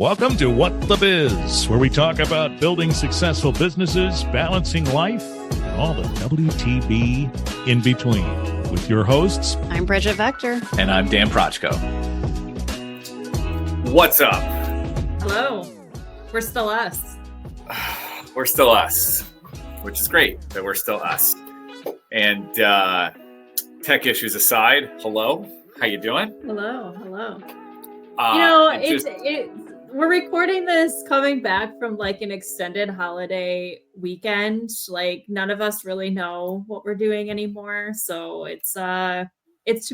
Welcome to What the Biz, where we talk about building successful businesses, balancing life, and all the WTB in between. With your hosts, I'm Bridget Vector. And I'm Dan Prochko. What's up? Hello. We're still us. We're still us, which is great that we're still us. And tech issues aside, hello. How you doing? Hello. We're recording this coming back from like an extended holiday weekend. Like none of us really know what we're doing anymore. So it's to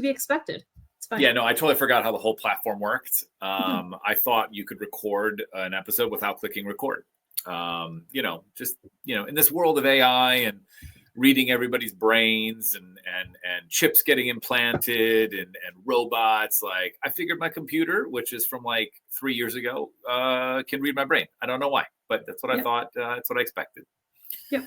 be expected. It's fine. Yeah, no, I totally forgot how the whole platform worked. I thought you could record an episode without clicking record. In this world of AI and reading everybody's brains and chips getting implanted and robots, like I figured my computer, which is from like 3 years ago, can read my brain. I don't know why, but that's what I thought. That's what I expected. Yep.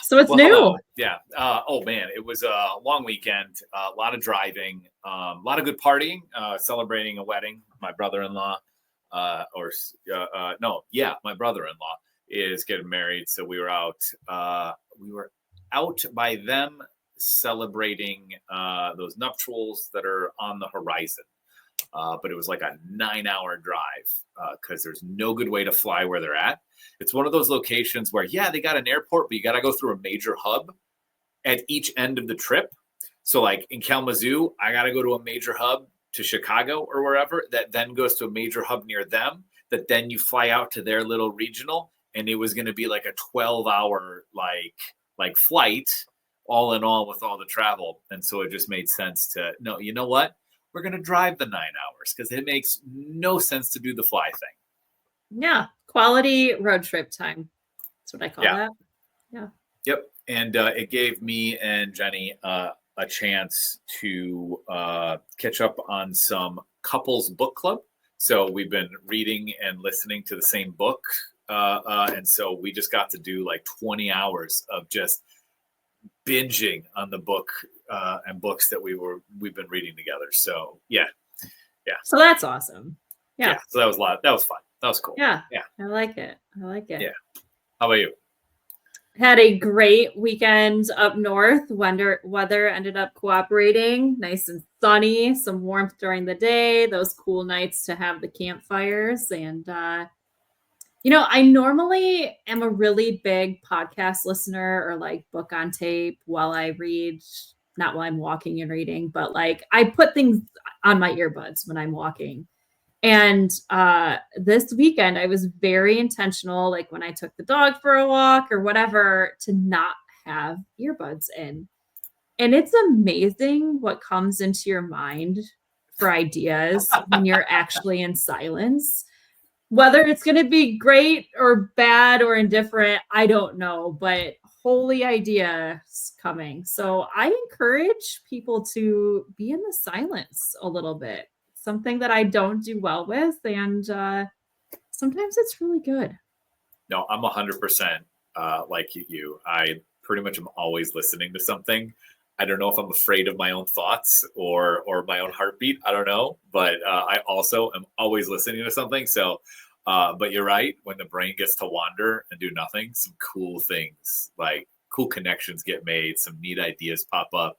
So it's new. Hello. Yeah. Oh man, it was a long weekend, a lot of driving, a lot of good partying, celebrating a wedding. My brother-in-law, my brother-in-law is getting married, so we were out by them celebrating those nuptials that are on the horizon, but it was like a 9-hour drive because there's no good way to fly where they're at. It's one of those locations where they got an airport, but you got to go through a major hub at each end of the trip. So like in Kalamazoo, I got to go to a major hub to Chicago or wherever, that then goes to a major hub near them, that then you fly out to their little regional. And it was going to be like a 12-hour like flight, all in all, with all the travel. And so it just made sense to, no, you know what? We're going to drive the 9 hours because it makes no sense to do the fly thing. Yeah. Quality road trip time. That's what I call that. Yeah. Yep. And it gave me and Jenny a chance to catch up on some couples book club. So we've been reading and listening to the same book. And so we just got to do like 20 hours of just binging on the book and books that we've been reading together. So yeah. So that's awesome. Yeah. So that was a lot. That was fun. That was cool. Yeah. I like it. Yeah. How about you? Had a great weekend up north. Weather ended up cooperating. Nice and sunny. Some warmth during the day. Those cool nights to have the campfires and. I normally am a really big podcast listener or like book on tape while I read, not while I'm walking and reading, but like I put things on my earbuds when I'm walking. And this weekend I was very intentional, like when I took the dog for a walk or whatever, to not have earbuds in. And it's amazing what comes into your mind for ideas when you're actually in silence. Whether it's going to be great or bad or indifferent, I don't know, but holy ideas coming. So I encourage people to be in the silence a little bit, something that I don't do well with. And sometimes it's really good. No, I'm 100% like you. I pretty much am always listening to something. I don't know if I'm afraid of my own thoughts or my own heartbeat. I don't know, but I also am always listening to something. So, but you're right. When the brain gets to wander and do nothing, some cool things, like cool connections get made, some neat ideas pop up.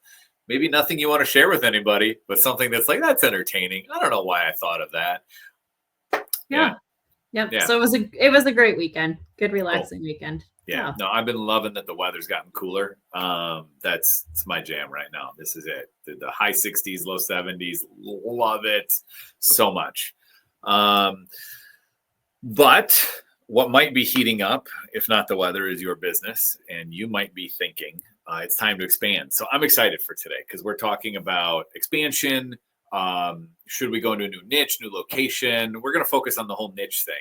Maybe nothing you want to share with anybody, but something that's like, that's entertaining. I don't know why I thought of that. Yeah. So it was a great weekend. Good, relaxing weekend. Yeah. No, I've been loving that the weather's gotten cooler. It's my jam right now. This is it. The high 60s, low 70s. Love it so much. But what might be heating up, if not the weather, is your business. And you might be thinking it's time to expand. So I'm excited for today because we're talking about expansion. Should we go into a new niche, new location? We're going to focus on the whole niche thing.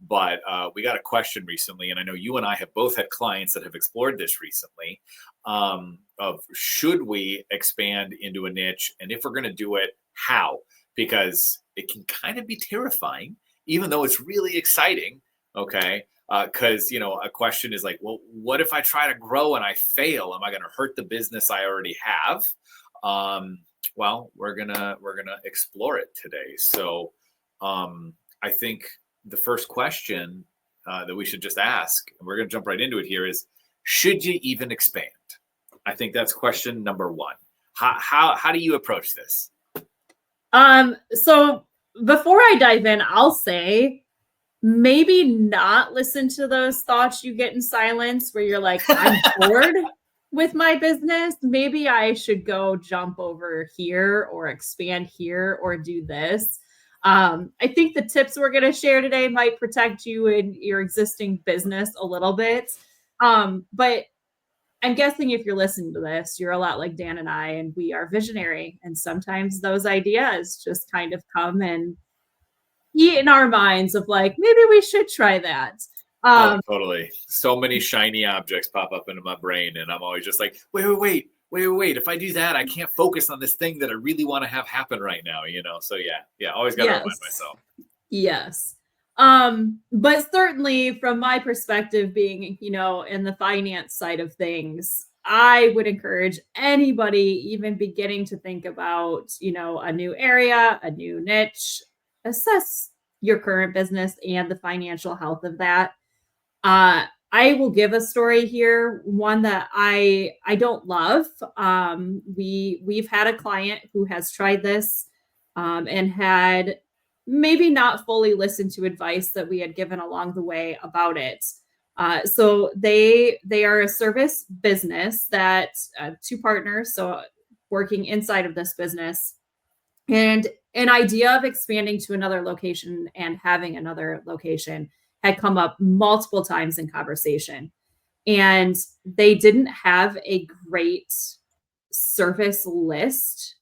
But we got a question recently, and I know you and I have both had clients that have explored this recently, of should we expand into a niche? And if we're going to do it, how? Because it can kind of be terrifying, even though it's really exciting, okay? Because, a question is like, well, what if I try to grow and I fail? Am I going to hurt the business I already have? Well, we're gonna explore it today. So I think the first question that we should just ask, and we're going to jump right into it here, is should you even expand? I think that's question number one. How do you approach this? So before I dive in, I'll say maybe not listen to those thoughts you get in silence where you're like, I'm bored with my business. Maybe I should go jump over here or expand here or do this. I think the tips we're going to share today might protect you in your existing business a little bit. But I'm guessing if you're listening to this, you're a lot like Dan and I, and we are visionary. And sometimes those ideas just kind of come and eat in our minds of like, maybe we should try that. Totally. So many shiny objects pop up into my brain, and I'm always just like, wait. If I do that, I can't focus on this thing that I really want to have happen right now, So always got to remind myself. Yes. But certainly from my perspective, being, in the finance side of things, I would encourage anybody even beginning to think about, a new area, a new niche, assess your current business and the financial health of that. I will give a story here, one that I don't love. We've had a client who has tried this and had maybe not fully listened to advice that we had given along the way about it. So they are a service business that two partners, so working inside of this business, and an idea of expanding to another location and having another location had come up multiple times in conversation. And they didn't have a great service list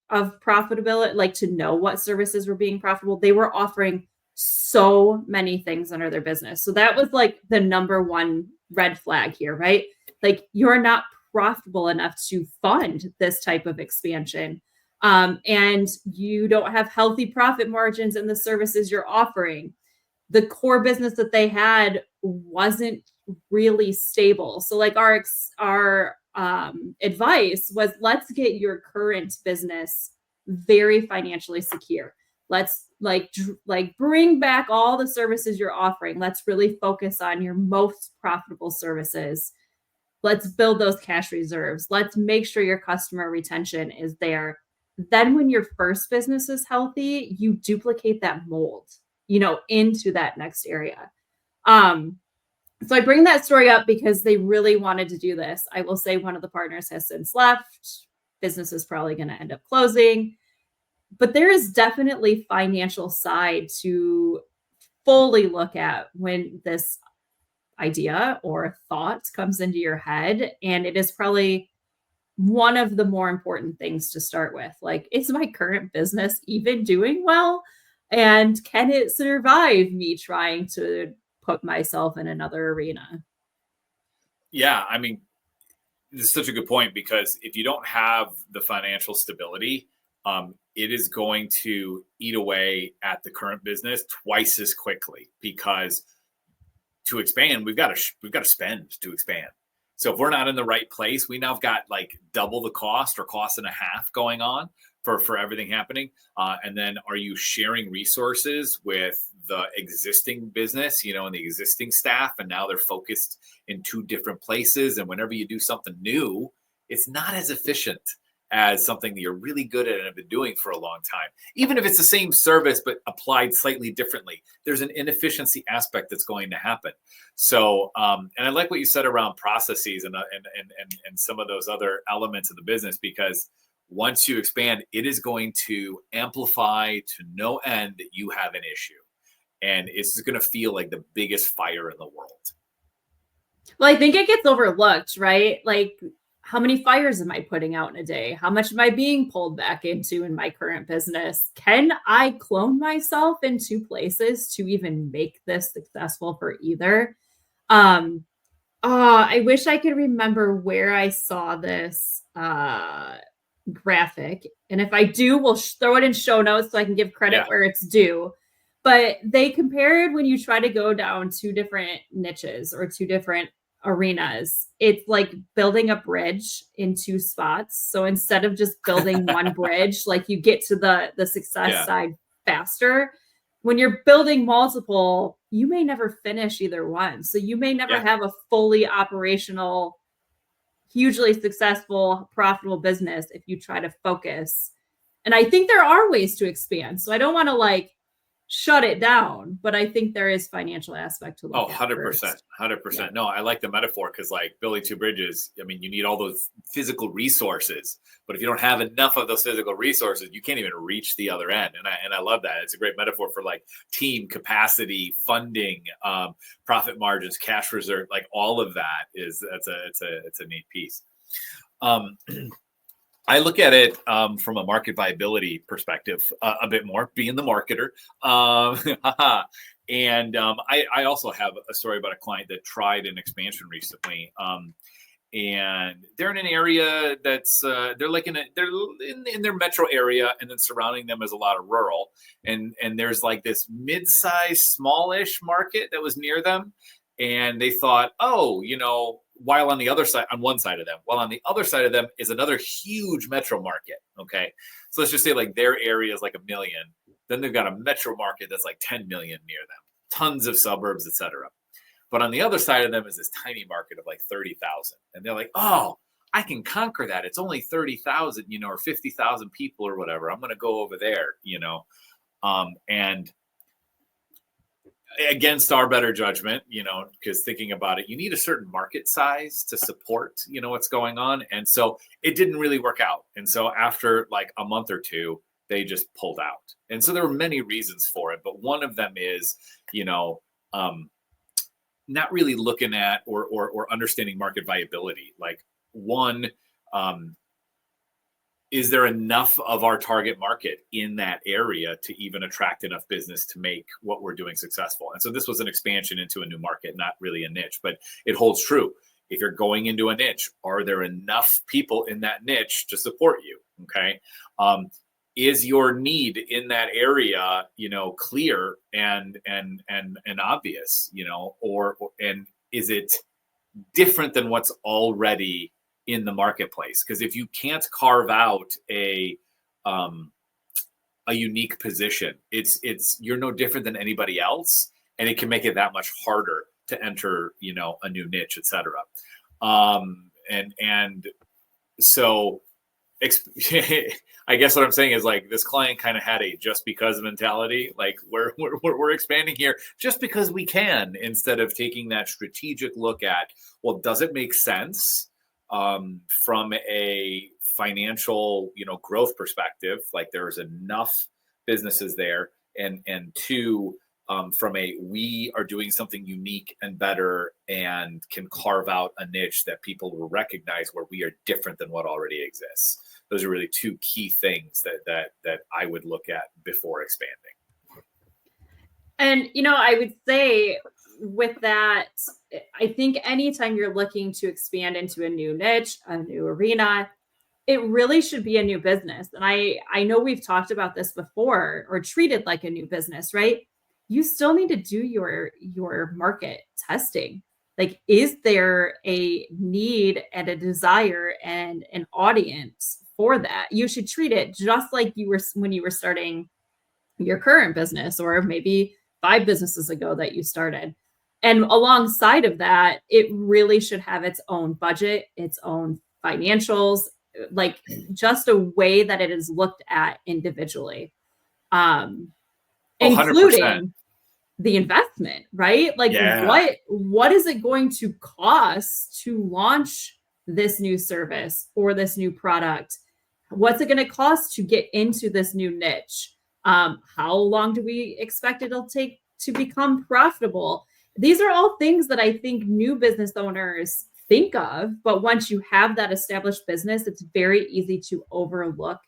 of profitability, like to know what services were being profitable. They were offering so many things under their business. So that was like the number one red flag here, right? Like you're not profitable enough to fund this type of expansion. And you don't have healthy profit margins in the services you're offering. The core business that they had wasn't really stable. So like our advice was, let's get your current business very financially secure. Let's like bring back all the services you're offering. Let's really focus on your most profitable services. Let's build those cash reserves. Let's make sure your customer retention is there. Then when your first business is healthy, you duplicate that mold, into that next area. So I bring that story up because they really wanted to do this. I will say one of the partners has since left. Business is probably going to end up closing. But there is definitely financial side to fully look at when this idea or thought comes into your head. And it is probably one of the more important things to start with. Like, is my current business even doing well? And can it survive me trying to put myself in another arena? Yeah, I mean, this is such a good point, because if you don't have the financial stability, it is going to eat away at the current business twice as quickly, because to expand, we've got to spend to expand. So if we're not in the right place, we now have got like double the cost or cost and a half going on for everything happening. And then are you sharing resources with the existing business, and the existing staff, and now they're focused in two different places. And whenever you do something new, it's not as efficient as something that you're really good at and have been doing for a long time. Even if it's the same service, but applied slightly differently, there's an inefficiency aspect that's going to happen. So, and I like what you said around processes and some of those other elements of the business, because once you expand, it is going to amplify to no end that you have an issue. And it's going to feel like the biggest fire in the world. Well, I think it gets overlooked, right? Like, how many fires am I putting out in a day? How much am I being pulled back into in my current business? Can I clone myself in two places to even make this successful for either? I wish I could remember where I saw this graphic. And if I do, we'll throw it in show notes so I can give credit where it's due. But they compared when you try to go down two different niches or two different arenas, it's like building a bridge in two spots. So instead of just building one bridge, like you get to the success side faster. when you're building multiple, you may never finish either one. So you may never have a fully operational, hugely successful, profitable business if you try to focus. And I think there are ways to expand. So I don't want to like shut it down, but I think there is financial aspect to look at. 100%. 100%. Yeah. No, I like the metaphor because like building two bridges, I mean, you need all those physical resources, but if you don't have enough of those physical resources, you can't even reach the other end. And I love that. It's a great metaphor for like team capacity, funding, profit margins, cash reserve, like all of that it's a neat piece. I look at it from a market viability perspective a bit more, being the marketer. And I also have a story about a client that tried an expansion recently. And they're in an area that's they're in their metro area, and then surrounding them is a lot of rural. And there's like this mid-sized, smallish market that was near them. And they thought, oh, you know, while on the other side, on one side of them, while on the other side of them is another huge metro market. Okay. So let's just say like their area is like 1 million. Then they've got a metro market that's like 10 million near them, tons of suburbs, etc. But on the other side of them is this tiny market of like 30,000. And they're like, oh, I can conquer that. It's only 30,000, you know, or 50,000 people or whatever. I'm going to go over there, you know, and against our better judgment, you know, because thinking about it, you need a certain market size to support, you know, what's going on. And so it didn't really work out. And so after like a month or two, they just pulled out. And so there were many reasons for it. But one of them is, you know, not really looking at or understanding market viability. Like one, is there enough of our target market in that area to even attract enough business to make what we're doing successful? And so this was an expansion into a new market, not really a niche, but it holds true. If you're going into a niche, are there enough people in that niche to support you? Okay. Is your need in that area, you know, clear and obvious, you know, and is it different than what's already in the marketplace? Because if you can't carve out a unique position, it's you're no different than anybody else, and it can make it that much harder to enter, you know, a new niche, etc. And so I guess what I'm saying is like this client kind of had a just because mentality, like we're expanding here just because we can, instead of taking that strategic look at, well, does it make sense from a financial, you know, growth perspective? Like there's enough businesses there, and two, from a we are doing something unique and better and can carve out a niche that people will recognize where we are different than what already exists. Those are really two key things that I would look at before expanding. And, you know, I would say with that, I think anytime you're looking to expand into a new niche, a new arena, it really should be a new business. And I know we've talked about this before, or treated like a new business, right? You still need to do your market testing. Like, is there a need and a desire and an audience for that? You should treat it just like you were when you were starting your current business, or maybe 5 businesses ago that you started. And alongside of that, it really should have its own budget, its own financials, like just a way that it is looked at individually, including the investment, right? Like what is it going to cost to launch this new service or this new product? What's it going to cost to get into this new niche? How long do we expect it'll take to become profitable? These are all things that I think new business owners think of, but once you have that established business, it's very easy to overlook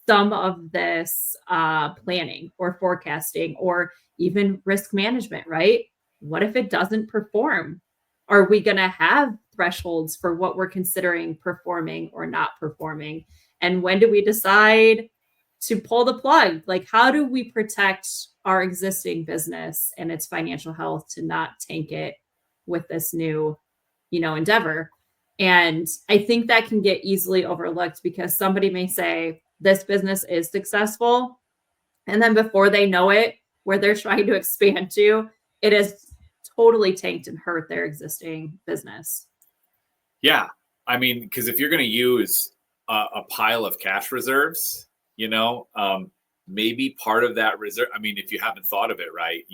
some of this planning or forecasting or even risk management, right? What if it doesn't perform? Are we going to have thresholds for what we're considering performing or not performing? And when do we decide to pull the plug? Like, how do we protect our existing business and its financial health to not tank it with this new, you know, endeavor? And I think that can get easily overlooked because somebody may say this business is successful, and then before they know it, where they're trying to expand to, it has totally tanked and hurt their existing business. Yeah. I mean, because if you're going to use a pile of cash reserves, maybe part of that reserve, I mean, if you haven't thought of it right,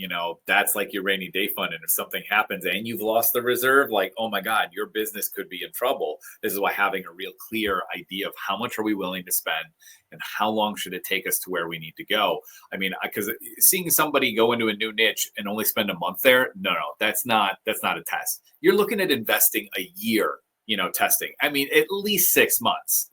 that's like your rainy day fund. And if something happens and you've lost the reserve, like, oh my God, your business could be in trouble. This is why having a real clear idea of how much are we willing to spend and how long should it take us to where we need to go. I mean, because seeing somebody go into a new niche and only spend a month there, no, that's not a test. You're looking at investing a year, testing. I mean, at least 6 months,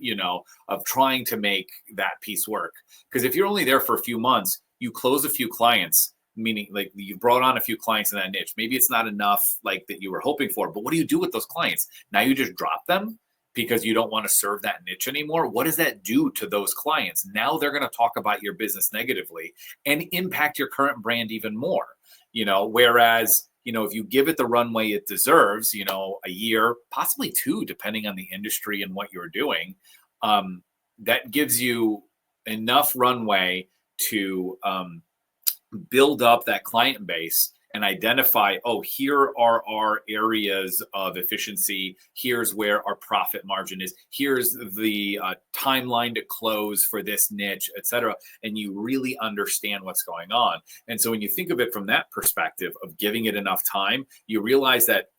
of trying to make that piece work. Because if you're only there for a few months, you close a few clients, meaning like you brought on a few clients in that niche. Maybe it's not enough like that you were hoping for, but what do you do with those clients? Now you just drop them because you don't want to serve that niche anymore. What does that do to those clients? Now they're going to talk about your business negatively and impact your current brand even more, whereas if you give it the runway it deserves, a year, possibly 2, depending on the industry and what you're doing, that gives you enough runway to build up that client base and identify, here are our areas of efficiency. Here's where our profit margin is. Here's the timeline to close for this niche, et cetera. And you really understand what's going on. And so when you think of it from that perspective of giving it enough time, you realize that,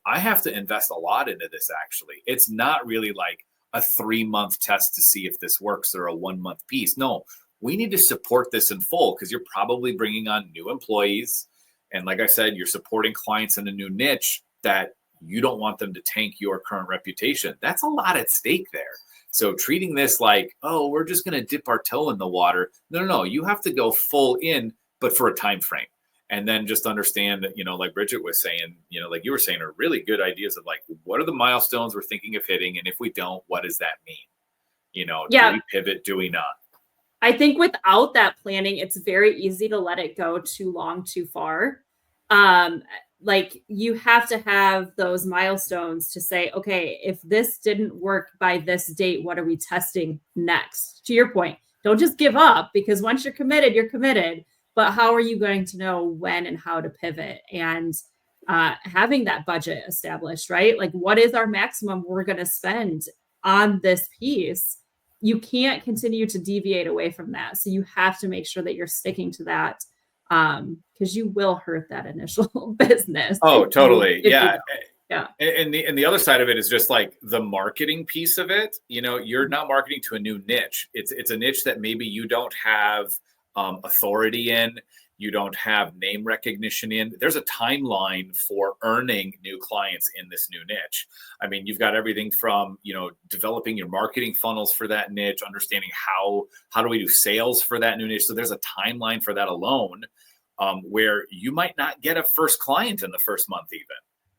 I have to invest a lot into this actually. It's not really like a 3-month test to see if this works or a 1-month piece. No, we need to support this in full because you're probably bringing on new employees. And like I said, you're supporting clients in a new niche that you don't want them to tank your current reputation. That's a lot at stake there. So treating this like, we're just going to dip our toe in the water. No, you have to go full in, but for a time frame. And then just understand that, like Bridget was saying, like you were saying, are really good ideas of like, what are the milestones we're thinking of hitting? And if we don't, what does that mean? Do we pivot? Do we not? I think without that planning, it's very easy to let it go too long, too far. Like you have to have those milestones to say, okay, if this didn't work by this date, what are we testing next? To your point, don't just give up because once you're committed, you're committed. But how are you going to know when and how to pivot? And having that budget established, right? Like what is our maximum we're going to spend on this piece? You can't continue to deviate away from that. So you have to make sure that you're sticking to that because you will hurt that initial business. Oh, totally. Yeah. Yeah. And the other side of it is just like the marketing piece of it. You're not marketing to a new niche. It's a niche that maybe you don't have authority in. You don't have name recognition in. There's a timeline for earning new clients in this new niche. I mean, you've got everything from, developing your marketing funnels for that niche, understanding how do we do sales for that new niche. So there's a timeline for that alone, where you might not get a first client in the first month even.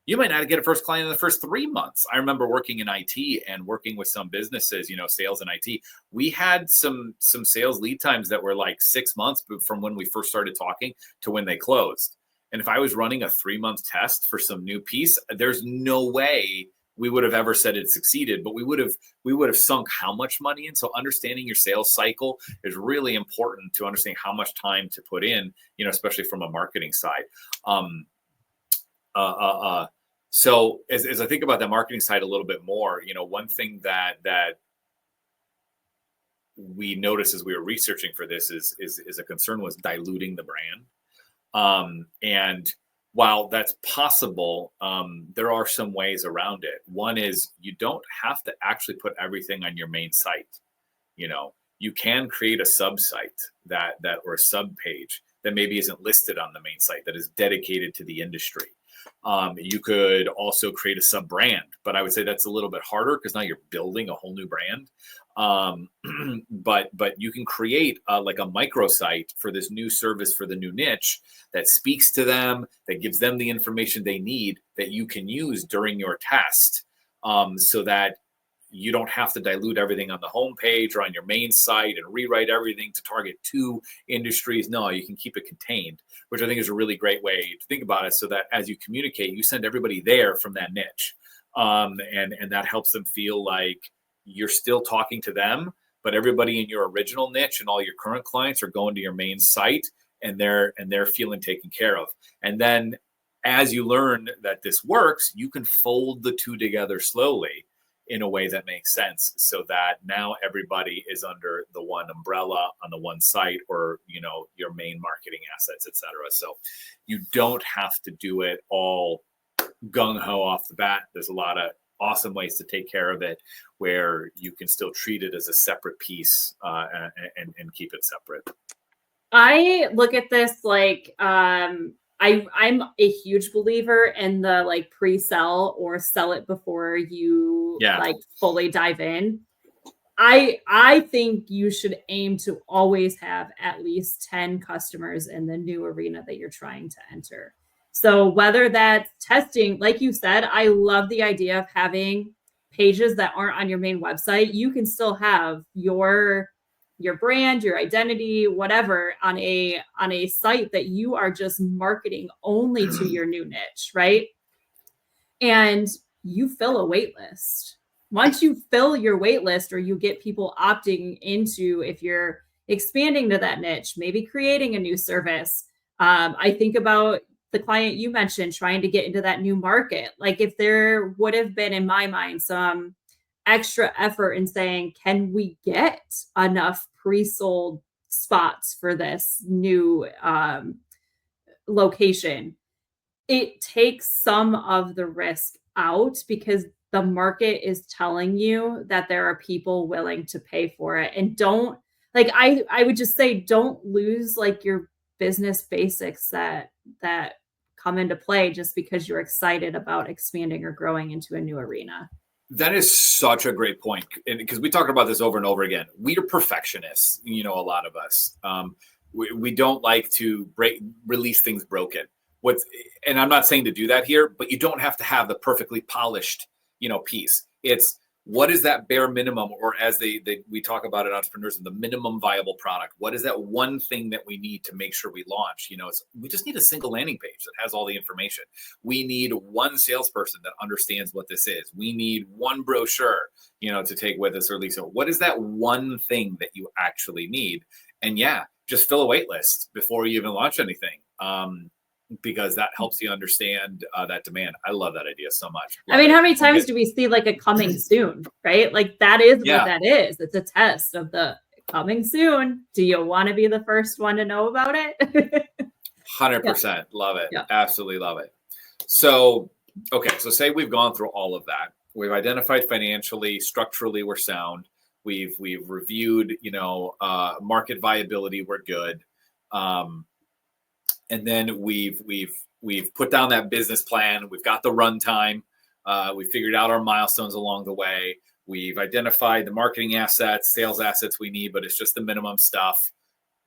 You might not get a first client in the first 3 months. I remember working in IT and working with some businesses, sales and IT. We had some sales lead times that were like 6 months from when we first started talking to when they closed. And if I was running a 3-month test for some new piece, there's no way we would have ever said it succeeded, but we would have sunk how much money in. So understanding your sales cycle is really important to understand how much time to put in, especially from a marketing side. So as I think about the marketing side a little bit more, one thing that we noticed as we were researching for this is a concern was diluting the brand. And while that's possible, there are some ways around it. One is you don't have to actually put everything on your main site. You can create a sub-site that or a sub-page that maybe isn't listed on the main site that is dedicated to the industry. You could also create a sub brand, but I would say that's a little bit harder because now you're building a whole new brand. But you can create like a microsite for this new service for the new niche that speaks to them, that gives them the information they need that you can use during your test, so that you don't have to dilute everything on the homepage or on your main site and rewrite everything to target 2 industries. No, you can keep it contained, which I think is a really great way to think about it, so that as you communicate, you send everybody there from that niche. And that helps them feel like you're still talking to them, but everybody in your original niche and all your current clients are going to your main site and they're feeling taken care of. And then as you learn that this works, you can fold the two together slowly in a way that makes sense, so that now everybody is under the one umbrella on the one site, or your main marketing assets, etc. So you don't have to do it all gung-ho off the bat. There's a lot of awesome ways to take care of it where you can still treat it as a separate piece, and keep it separate. I look at this like I'm a huge believer in the like pre-sell or sell it before you like fully dive in. I think you should aim to always have at least 10 customers in the new arena that you're trying to enter. So whether that's testing, like you said, I love the idea of having pages that aren't on your main website. You can still have your brand, your identity, whatever on a site that you are just marketing only to your new niche, right? And you fill a wait list. Once you fill your wait list, or you get people opting into, if you're expanding to that niche, maybe creating a new service. I think about the client you mentioned trying to get into that new market. Like if there would have been, in my mind, some extra effort in saying, can we get enough pre-sold spots for this new location? It takes some of the risk out, because the market is telling you that there are people willing to pay for it. And don't, like, I would just say, don't lose like your business basics that come into play just because you're excited about expanding or growing into a new arena. That is such a great point, because we talked about this over and over again. We are perfectionists, a lot of us. We don't like to release things broken. And I'm not saying to do that here, but you don't have to have the perfectly polished, piece. It's, what is that bare minimum, or as we talk about it, entrepreneurs, the minimum viable product? What is that one thing that we need to make sure we launch? We just need a single landing page that has all the information. We need one salesperson that understands what this is. We need one brochure, to take with us or lease. What is that one thing that you actually need? And just fill a wait list before you even launch anything. Because that helps you understand that demand. I love that idea so much. How many times do we see like a coming soon, right? Like that is what that is. It's a test of the coming soon. Do you want to be the first one to know about it? 100%. Love it. Yeah. Absolutely love it. So, okay. So say we've gone through all of that. We've identified financially, structurally, we're sound. We've reviewed, market viability, we're good. And then we've put down that business plan. We've got the runtime. We figured out our milestones along the way. We've identified the marketing assets, sales assets we need, but it's just the minimum stuff.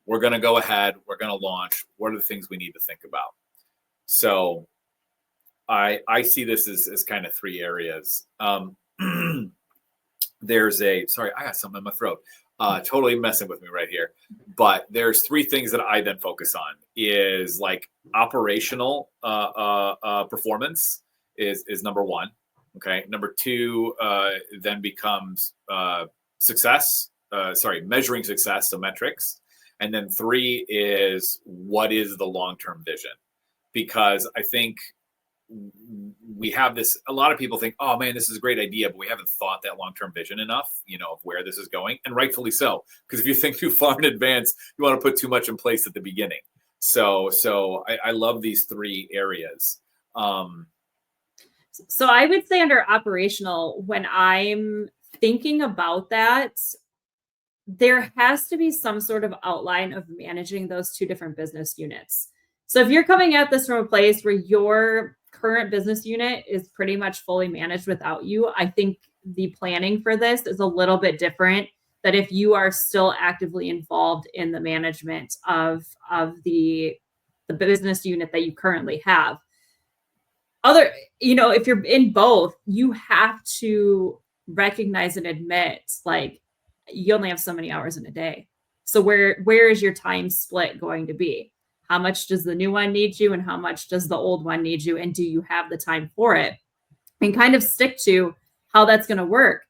We're going to go ahead. We're going to launch. What are the things we need to think about? So I see this as kind of three areas. Sorry, I got something in my throat. Totally messing with me right here. But there's three things that I then focus on, is like operational performance is number one. Okay. Number two then becomes measuring success, so metrics. And then three is, what is the long-term vision? Because I think we have this, a lot of people think, oh man, this is a great idea, but we haven't thought that long-term vision enough, of where this is going. And rightfully so, because if you think too far in advance, you want to put too much in place at the beginning. So I love these three areas. So I would say under operational, when I'm thinking about that, there has to be some sort of outline of managing those two different business units. So if you're coming at this from a place where your current business unit is pretty much fully managed without you, I think the planning for this is a little bit different than if you are still actively involved in the management of the business unit that you currently have. If you're in both, you have to recognize and admit, like, you only have so many hours in a day. So where is your time split going to be? How much does the new one need you, and how much does the old one need you? And do you have the time for it? And kind of stick to how that's going to work.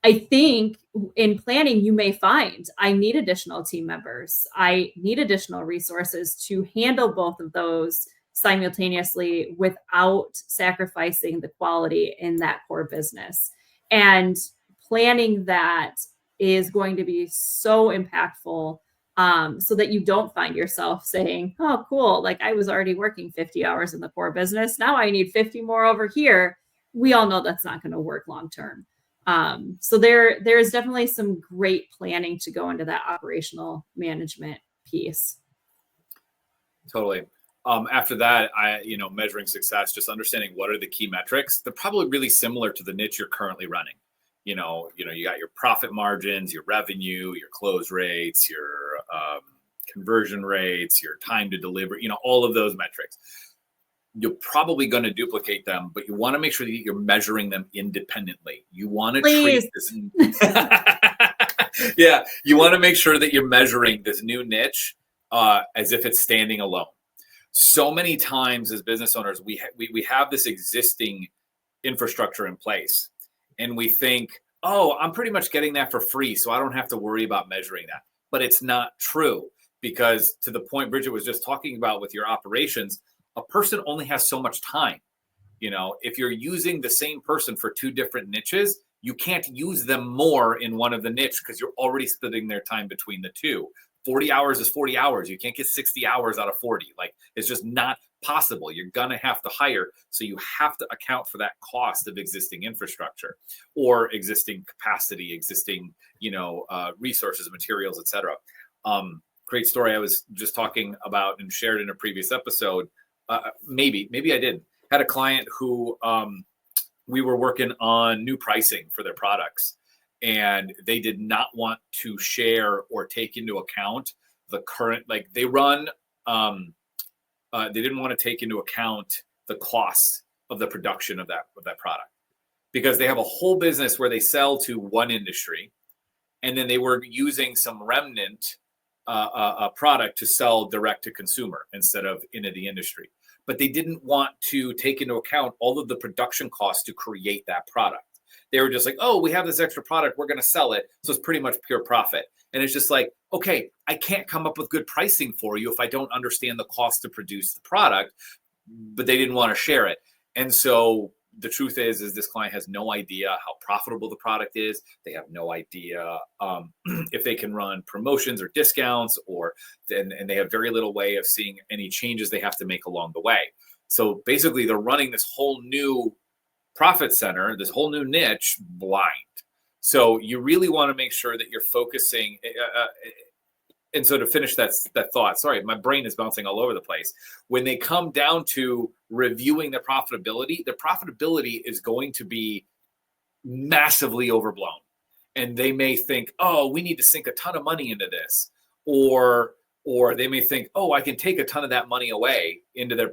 I think in planning, you may find I need additional team members. I need additional resources to handle both of those simultaneously without sacrificing the quality in that core business. And planning that is going to be so impactful, so that you don't find yourself saying, oh, cool, like I was already working 50 hours in the core business. Now I need 50 more over here. We all know that's not going to work long term. So there's definitely some great planning to go into that operational management piece. Totally. After that, measuring success, just understanding what are the key metrics. They're probably really similar to the niche you're currently running. You got your profit margins, your revenue, your close rates, your conversion rates, your time to deliver, all of those metrics. You're probably going to duplicate them, but you want to make sure that you're measuring them independently. You want to treat this. Yeah. You want to make sure that you're measuring this new niche as if it's standing alone. So many times as business owners, we have this existing infrastructure in place and we think, oh, I'm pretty much getting that for free, so I don't have to worry about measuring that. But it's not true, because to the point Bridget was just talking about with your operations, a person only has so much time. If you're using the same person for two different niches, you can't use them more in one of the niche because you're already splitting their time between the two. 40 hours is 40 hours. You can't get 60 hours out of 40. Like, it's just not possible. You're going to have to hire. So you have to account for that cost of existing infrastructure or existing capacity, existing, resources, materials, etc. Great story. I was just talking about and shared in a previous episode. Maybe I did. Had a client who we were working on new pricing for their products, and they did not want to share or take into account the current, like they run, they didn't want to take into account the cost of the production of that product, because they have a whole business where they sell to one industry, and then they were using some remnant a product to sell direct to consumer instead of into the industry. But they didn't want to take into account all of the production costs to create that product. They were just like, oh, we have this extra product, we're going to sell it, so it's pretty much pure profit. And it's just like, okay, I can't come up with good pricing for you if I don't understand the cost to produce the product. But they didn't want to share it. And so the truth is this client has no idea how profitable the product is. They have no idea if they can run promotions or discounts, and they have very little way of seeing any changes they have to make along the way. So basically, they're running this whole new profit center, this whole new niche blind. So you really want to make sure that you're focusing. And so to finish that thought, sorry, my brain is bouncing all over the place. When they come down to reviewing their profitability is going to be massively overblown. And they may think, oh, we need to sink a ton of money into this. Or they may think, oh, I can take a ton of that money away into their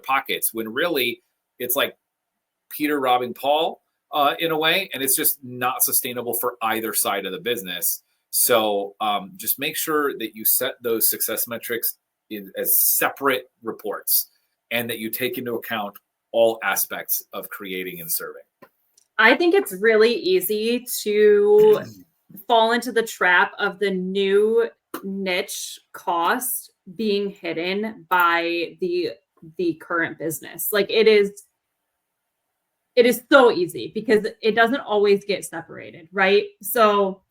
pockets, when really it's like Peter robbing Paul in a way. And it's just not sustainable for either side of the business. So just make sure that you set those success metrics as separate reports, and that you take into account all aspects of creating and serving. I think it's really easy to fall into the trap of the new niche cost being hidden by the current business. Like it is so easy because it doesn't always get separated, right? So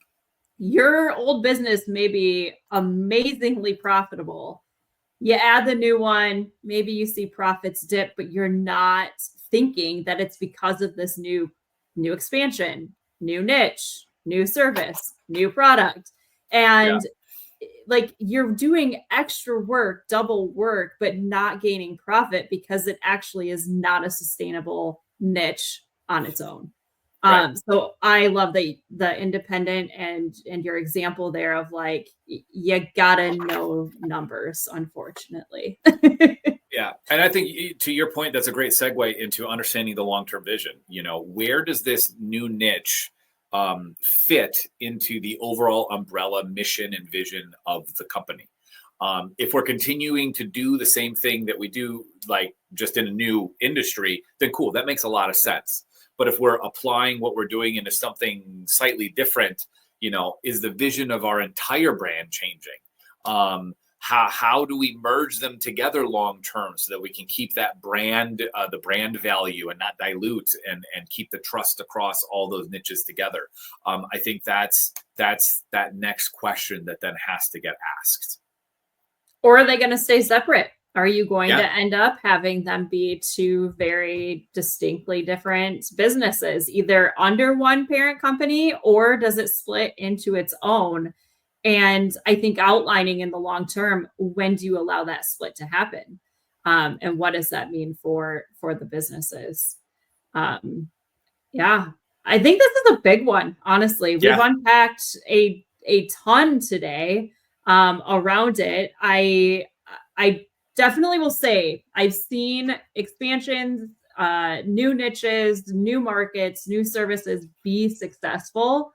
your old business may be amazingly profitable. You add the new one, maybe you see profits dip, but you're not thinking that it's because of this new expansion, new niche, new service, new product. And like you're doing extra work, double work, but not gaining profit because it actually is not a sustainable niche on its own. Right. So I love the independent and your example there of like, you gotta know numbers, unfortunately. Yeah. And I think to your point, that's a great segue into understanding the long-term vision. Where does this new niche fit into the overall umbrella mission and vision of the company? If we're continuing to do the same thing that we do, like just in a new industry, then cool, that makes a lot of sense. But if we're applying what we're doing into something slightly different, is the vision of our entire brand changing? How do we merge them together long term so that we can keep that brand, the brand value, and not dilute and keep the trust across all those niches together? I think that's that next question that then has to get asked. Or are they going to stay separate? Are you going to end up having them be two very distinctly different businesses, either under one parent company, or does it split into its own? And I think outlining in the long term, when do you allow that split to happen? And what does that mean for the businesses? I think this is a big one, honestly. We've unpacked a ton today around it. I definitely will say I've seen expansions, new niches, new markets, new services be successful.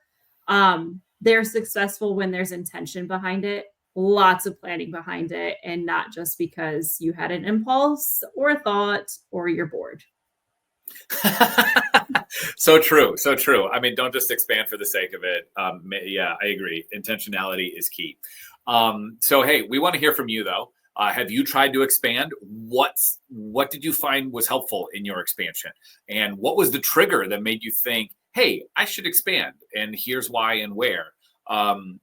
They're successful when there's intention behind it, lots of planning behind it, and not just because you had an impulse or a thought or you're bored. So true. I mean, don't just expand for the sake of it. I agree. Intentionality is key. So, hey, we want to hear from you, though. Have you tried to expand? What did you find was helpful in your expansion? And what was the trigger that made you think, hey, I should expand, and here's why and where? And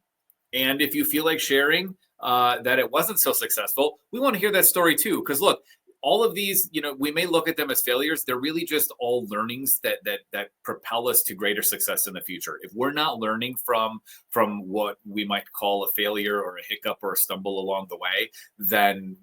if you feel like sharing that it wasn't so successful, we want to hear that story too. Because look, all of these, we may look at them as failures. They're really just all learnings that propel us to greater success in the future. If we're not learning from what we might call a failure or a hiccup or a stumble along the way, then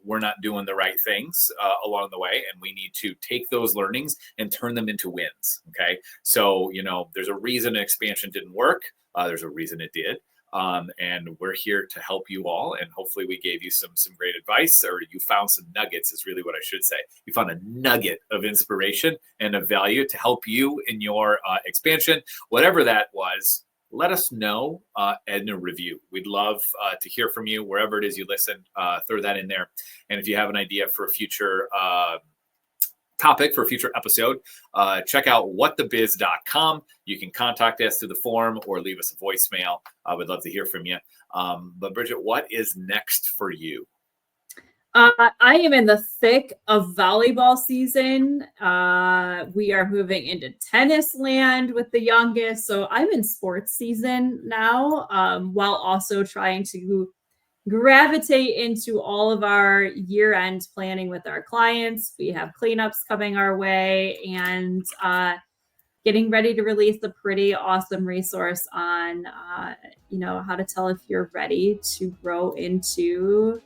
we're not doing the right things along the way, and we need to take those learnings and turn them into wins. Okay. So, there's a reason expansion didn't work. There's a reason it did. And we're here to help you all. And hopefully we gave you some great advice, or you found some nuggets is really what I should say. You found a nugget of inspiration and of value to help you in your expansion, whatever that was. Let us know in a review. We'd love to hear from you wherever it is you listen. Throw that in there. And if you have an idea for a future topic for a future episode, check out whatthebiz.com. You can contact us through the form or leave us a voicemail. I would love to hear from you. But Bridget, what is next for you? I am in the thick of volleyball season. We are moving into tennis land with the youngest. So I'm in sports season now, while also trying to gravitate into all of our year-end planning with our clients. We have cleanups coming our way, and getting ready to release a pretty awesome resource on, how to tell if you're ready to grow into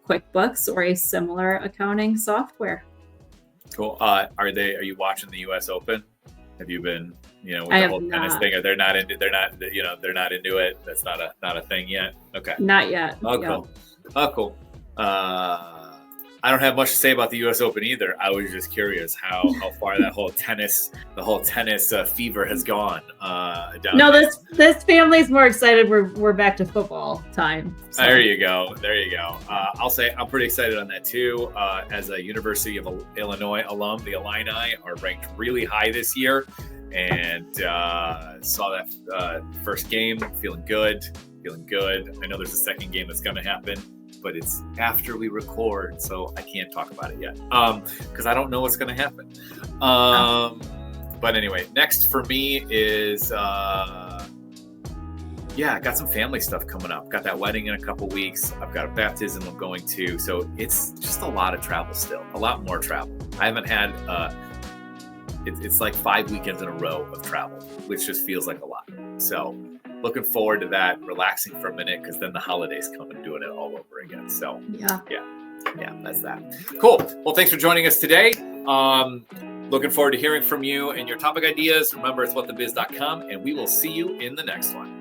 QuickBooks or a similar accounting software. Cool. Are you watching the U.S. Open? Have you been, with the whole tennis thing? Or they're not into it. That's not a thing yet. Okay. Not yet. Oh, cool. Oh, cool. I don't have much to say about the U.S. Open either. I was just curious how far the whole tennis fever has gone. No, this family's more excited. We're back to football time. So. There you go. I'll say I'm pretty excited on that too. As a University of Illinois alum, the Illini are ranked really high this year, and saw that first game. Feeling good. I know there's a second game that's going to happen, but it's after we record, so I can't talk about it yet because I don't know what's going to happen. But anyway, next for me is I got some family stuff coming up. Got that wedding in a couple weeks. I've got a baptism I'm going to, so it's just a lot of travel still, a lot more travel. I haven't had it's like 5 weekends in a row of travel, which just feels like a lot. So looking forward to that, relaxing for a minute, because then the holidays come and doing it all over again. So yeah, that's that. Cool. Well, thanks for joining us today. Looking forward to hearing from you and your topic ideas. Remember, it's whatthebiz.com, and we will see you in the next one.